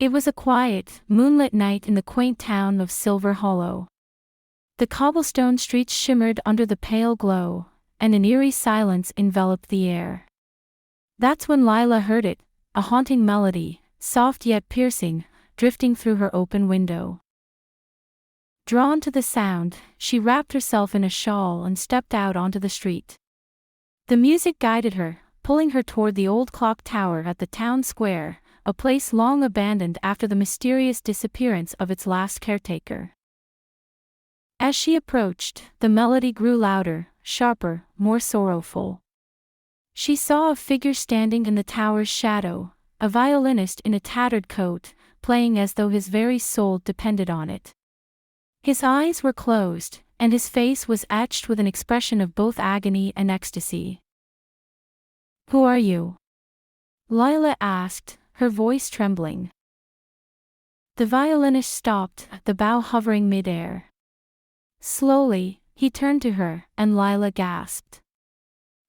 It was a quiet, moonlit night in the quaint town of Silver Hollow. The cobblestone streets shimmered under the pale glow, and an eerie silence enveloped the air. That's when Lila heard it, a haunting melody, soft yet piercing, drifting through her open window. Drawn to the sound, she wrapped herself in a shawl and stepped out onto the street. The music guided her, pulling her toward the old clock tower at the town square, a place long abandoned after the mysterious disappearance of its last caretaker. As she approached, the melody grew louder, sharper, more sorrowful. She saw a figure standing in the tower's shadow, a violinist in a tattered coat, playing as though his very soul depended on it. His eyes were closed, and his face was etched with an expression of both agony and ecstasy. "Who are you?" Lila asked, her voice trembling. The violinist stopped, the bow hovering mid-air. Slowly, he turned to her, and Lila gasped.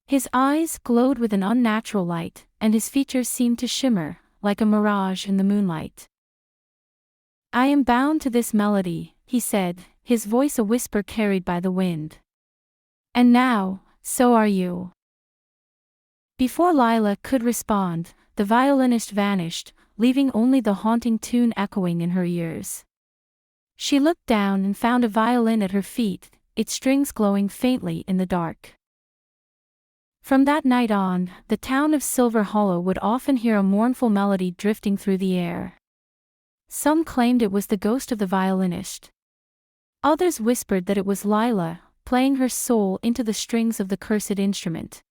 His eyes glowed with an unnatural light, and his features seemed to shimmer, like a mirage in the moonlight. "I am bound to this melody," he said, his voice a whisper carried by the wind. "And now, so are you." Before Lila could respond, the violinist vanished, leaving only the haunting tune echoing in her ears. She looked down and found a violin at her feet, its strings glowing faintly in the dark. From that night on, the town of Silver Hollow would often hear a mournful melody drifting through the air. Some claimed it was the ghost of the violinist. Others whispered that it was Lila, playing her soul into the strings of the cursed instrument.